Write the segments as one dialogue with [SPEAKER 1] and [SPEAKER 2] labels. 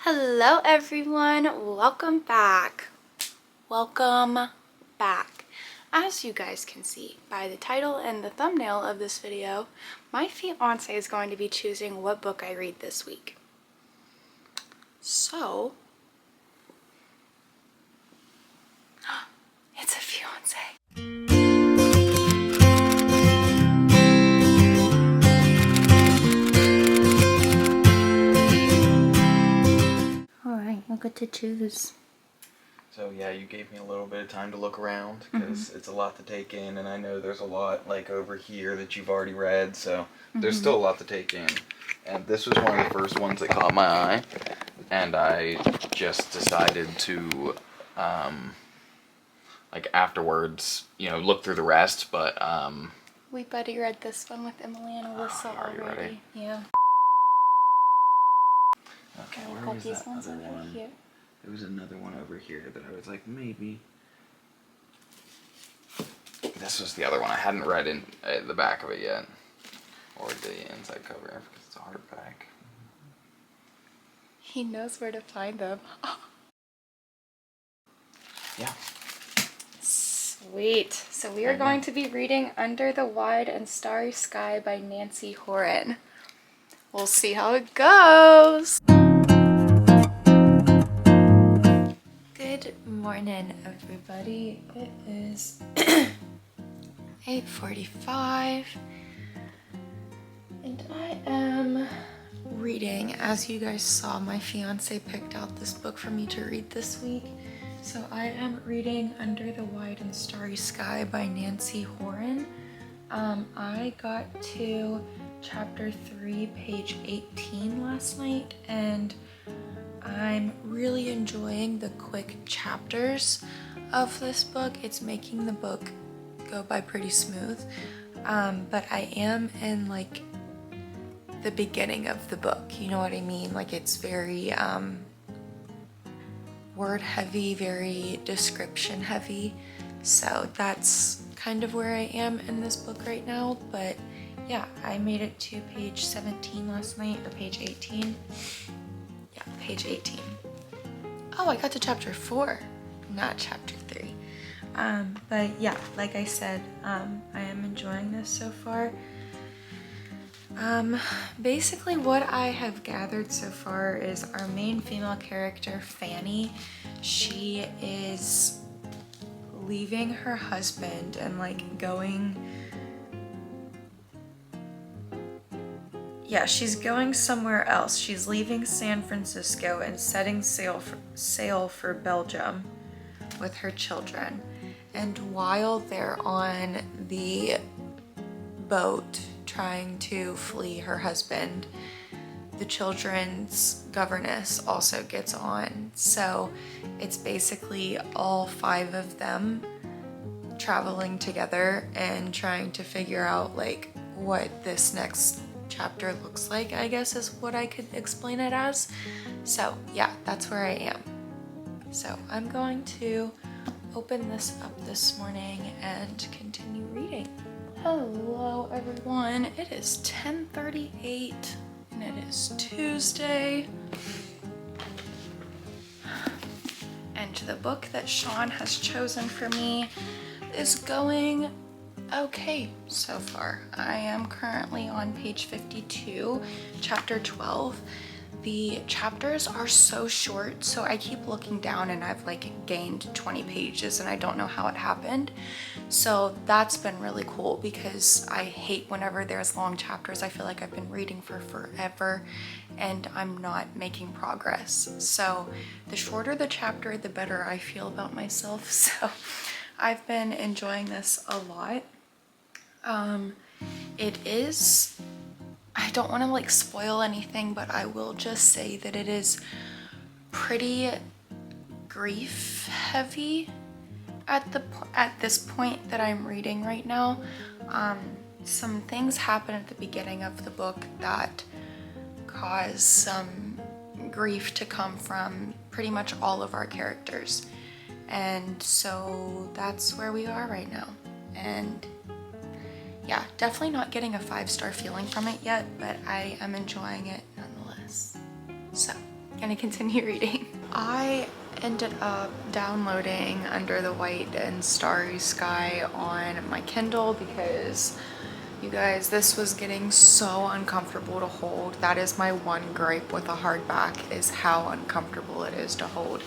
[SPEAKER 1] Hello everyone, welcome back. Welcome back. As you guys can see by the title and the thumbnail of this video, my fiance is going to be choosing what book I read this week. So, it's a fiance. Alright, you'll get to choose.
[SPEAKER 2] So yeah, you gave me a little bit of time to look around because it's a lot to take in, and I know there's a lot like over here that you've already read, so there's still a lot to take in. And this was one of the first ones that caught my eye, and I just decided to, like afterwards, look through the rest, but
[SPEAKER 1] We buddy read this one with Emily and Alyssa already.
[SPEAKER 2] Ready?
[SPEAKER 1] Yeah.
[SPEAKER 2] Okay,
[SPEAKER 1] We've
[SPEAKER 2] where
[SPEAKER 1] got
[SPEAKER 2] was
[SPEAKER 1] these
[SPEAKER 2] that
[SPEAKER 1] ones
[SPEAKER 2] other
[SPEAKER 1] over
[SPEAKER 2] one?
[SPEAKER 1] here.
[SPEAKER 2] There was another one over here that I was like, maybe. This was the other one. I hadn't read in the back of it yet. Or the inside cover, because it's a hardback.
[SPEAKER 1] He knows where to find them.
[SPEAKER 2] Yeah.
[SPEAKER 1] Sweet. So we are going to be reading Under the Wide and Starry Sky by Nancy Horan. We'll see how it goes. Good morning, everybody. It is 8:45 and I am reading. As you guys saw, my fiance picked out this book for me to read this week. So I am reading Under the Wide and Starry Sky by Nancy Horan. I got to chapter 3, page 18 last night, and I'm really enjoying the quick chapters of this book. It's making the book go by pretty smooth, but I am in like the beginning of the book, you know what I mean? Like it's very word heavy, very description heavy, so that's kind of where I am in this book right now. But yeah, I made it to page 17 last night, or page 18. Yeah, page 18. Oh, I got to chapter 4, not chapter 3. But yeah, like I said, I am enjoying this so far. Basically what I have gathered so far is our main female character, Fanny, she is leaving her husband and like going, yeah, she's going somewhere else. She's leaving San Francisco and setting sail for Belgium with her children. And while they're on the boat trying to flee her husband, the children's governess also gets on. So it's basically all 5 of them traveling together and trying to figure out like what this next chapter looks like, I guess is what I could explain it as. So yeah, that's where I am. So I'm going to open this up this morning and continue reading. Hello everyone, it is 10:38 and it is Tuesday. And the book that Sean has chosen for me is going okay so far. I am currently on page 52, chapter 12. The chapters are so short, so I keep looking down and I've like gained 20 pages and I don't know how it happened. So that's been really cool because I hate whenever there's long chapters. I feel like I've been reading for forever and I'm not making progress. So the shorter the chapter, the better I feel about myself. So I've been enjoying this a lot. It is, I don't want to like spoil anything, but I will just say that it is pretty grief heavy at this point that I'm reading right now. Some things happen at the beginning of the book that cause some grief to come from pretty much all of our characters, and so that's where we are right now. And yeah, definitely not getting a 5-star feeling from it yet, but I am enjoying it nonetheless. So gonna continue reading. I ended up downloading Under the White and Starry Sky on my Kindle because, you guys, this was getting so uncomfortable to hold. That is my one gripe with a hardback, is how uncomfortable it is to hold.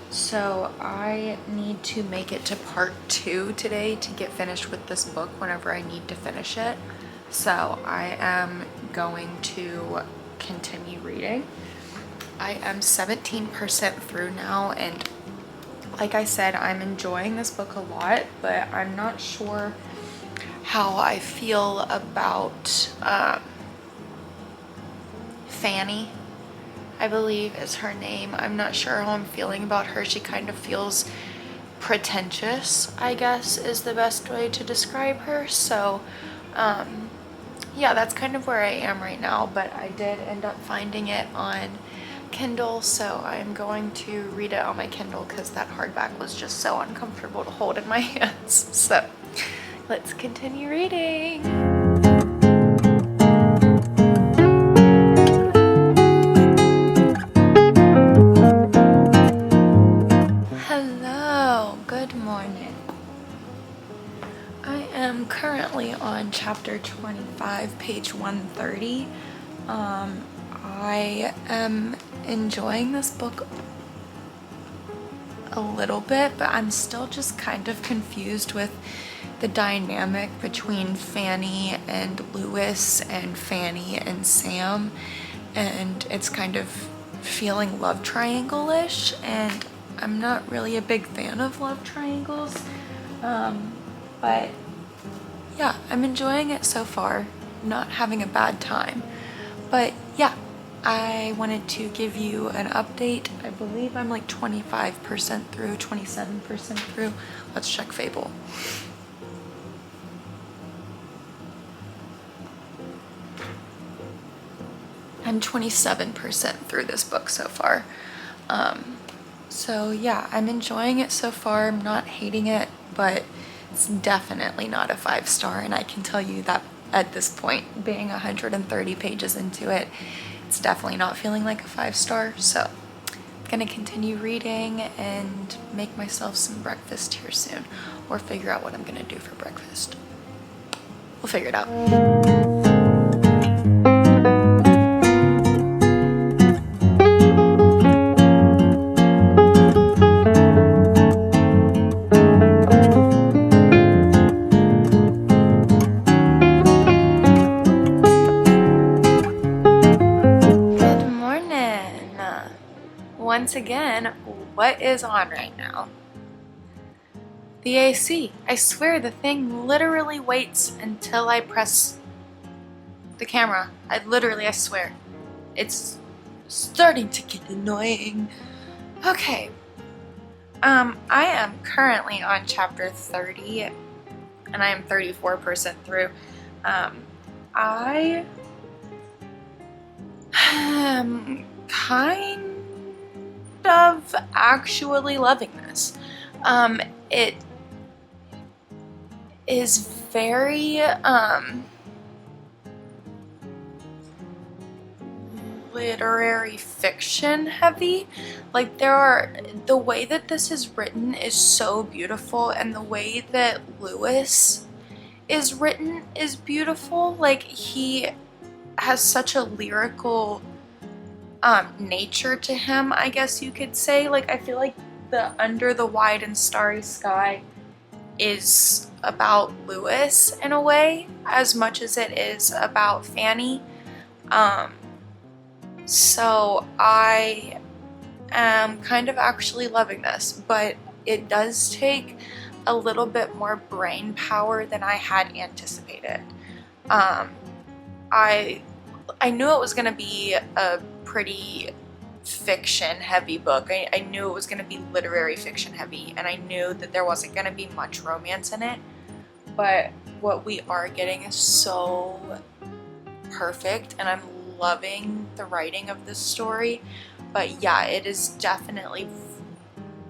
[SPEAKER 1] So I need to make it to part 2 today to get finished with this book whenever I need to finish it. So I am going to continue reading. I am 17% through now, and like I said, I'm enjoying this book a lot, but I'm not sure how I feel about Fanny, I believe is her name. I'm not sure how I'm feeling about her. She kind of feels pretentious, I guess is the best way to describe her. So yeah, that's kind of where I am right now, but I did end up finding it on Kindle, so I'm going to read it on my Kindle because that hardback was just so uncomfortable to hold in my hands. So let's continue reading. Hello, good morning. I am currently on chapter 25, page 130. I am enjoying this book a little bit, but I'm still just kind of confused with the dynamic between Fanny and Lewis and Fanny and Sam, and it's kind of feeling love triangle-ish, and I'm not really a big fan of love triangles, but yeah, I'm enjoying it so far, not having a bad time. But yeah, I wanted to give you an update. I believe I'm like 25% through, 27% through. Let's check Fable. I'm 27% through this book so far. So yeah, I'm enjoying it so far. I'm not hating it, but it's definitely not a 5-star, and I can tell you that at this point, being 130 pages into it, it's definitely not feeling like a 5-star. So I'm gonna continue reading and make myself some breakfast here soon, or figure out what I'm gonna do for breakfast. We'll figure it out. Once again, what is on right now? The AC. I swear the thing literally waits until I press the camera. I swear. It's starting to get annoying. Okay. I am currently on chapter 30, and I am 34% through. I am kind of actually loving this. It is very literary fiction heavy. Like, the way that this is written is so beautiful, and the way that Lewis is written is beautiful. Like, he has such a lyrical nature to him, I guess you could say. Like, I feel like the Under the White and Starry Sky is about Lewis in a way, as much as it is about Fanny. So I am kind of actually loving this, but it does take a little bit more brain power than I had anticipated. I knew it was going to be a pretty fiction heavy book. I knew it was going to be literary fiction heavy, and I knew that there wasn't going to be much romance in it, but what we are getting is so perfect, and I'm loving the writing of this story. But yeah, it is definitely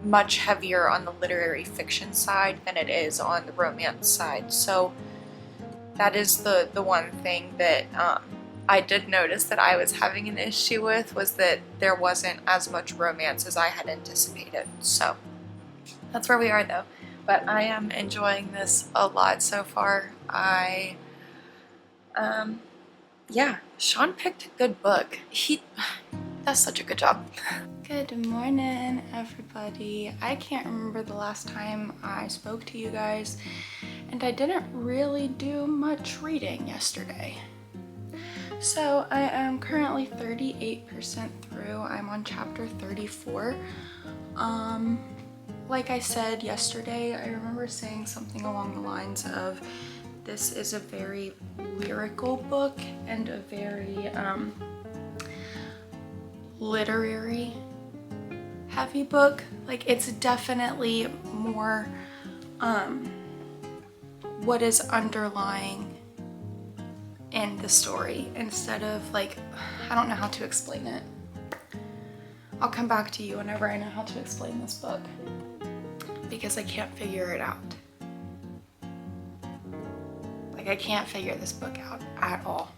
[SPEAKER 1] much heavier on the literary fiction side than it is on the romance side. So that is the one thing that I did notice that I was having an issue with was that there wasn't as much romance as I had anticipated. So that's where we are though. But I am enjoying this a lot so far. Yeah, Sean picked a good book. He does such a good job. Good morning, everybody. I can't remember the last time I spoke to you guys, and I didn't really do much reading yesterday. So I am currently 38% through. I'm on chapter 34. Like I said yesterday, I remember saying something along the lines of, this is a very lyrical book and a very literary heavy book. Like, it's definitely more what is underlying in the story instead of like, I don't know how to explain it. I'll come back to you whenever I know how to explain this book, because I can't figure it out. Like, I can't figure this book out at all.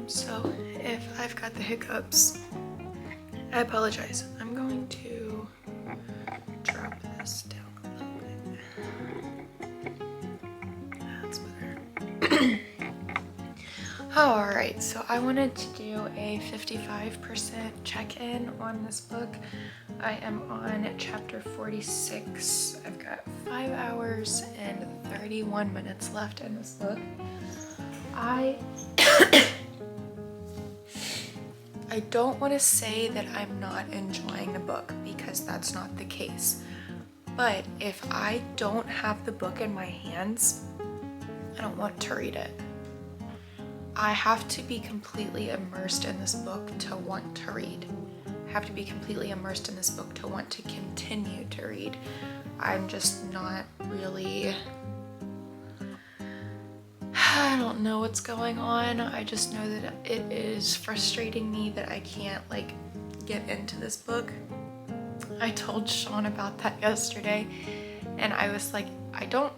[SPEAKER 1] So if I've got the hiccups, I apologize. I'm going to drop this down a little bit. That's better. Alright, so I wanted to do a 55% check-in on this book. I am on chapter 46. I've got 5 hours and 31 minutes left in this book. I don't want to say that I'm not enjoying the book, because that's not the case. But if I don't have the book in my hands, I don't want to read it. I have to be completely immersed in this book to want to read. I have to be completely immersed in this book to want to continue to read. I'm just not really... I don't know what's going on. I just know that it is frustrating me that I can't like get into this book. I told Sean about that yesterday, and I was like, I don't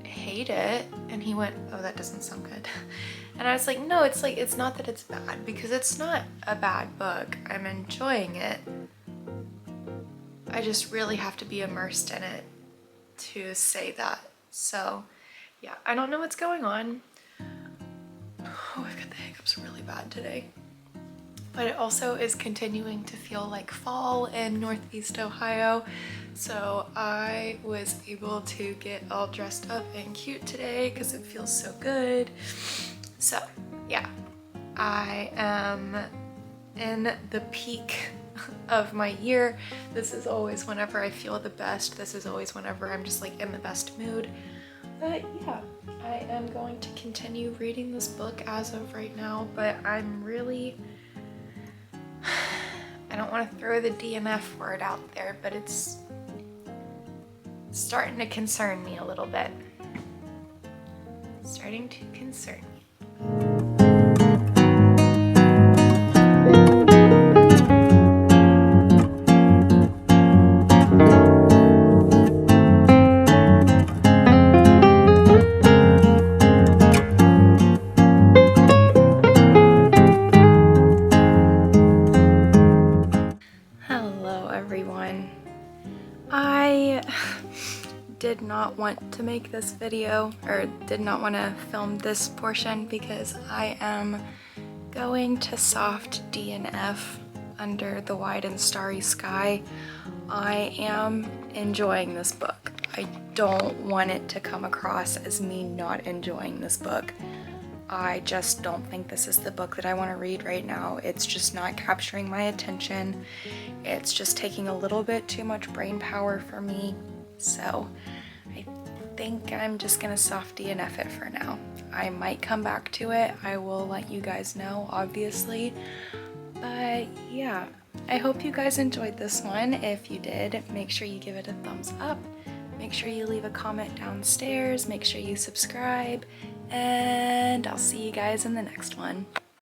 [SPEAKER 1] hate it. And he went, oh, that doesn't sound good. And I was like, no, it's like, it's not that it's bad, because it's not a bad book. I'm enjoying it. I just really have to be immersed in it to say that. So yeah, I don't know what's going on. Oh, I've got the hiccups really bad today. But it also is continuing to feel like fall in Northeast Ohio. So I was able to get all dressed up and cute today because it feels so good. So yeah, I am in the peak of my year. This is always whenever I feel the best. This is always whenever I'm just like in the best mood. But yeah, I am going to continue reading this book as of right now, but I'm really, I don't want to throw the DNF word out there, but it's starting to concern me a little bit. It's starting to concern me. Did not want to make this video, or did not want to film this portion, because I am going to soft DNF under the wide and starry sky. I am enjoying this book. I don't want it to come across as me not enjoying this book. I just don't think this is the book that I want to read right now. It's just not capturing my attention. It's just taking a little bit too much brain power for me. So I think I'm just gonna soft DNF it for now. I might come back to it. I will let you guys know, obviously. But yeah, I hope you guys enjoyed this one. If you did, make sure you give it a thumbs up. Make sure you leave a comment downstairs. Make sure you subscribe. And I'll see you guys in the next one.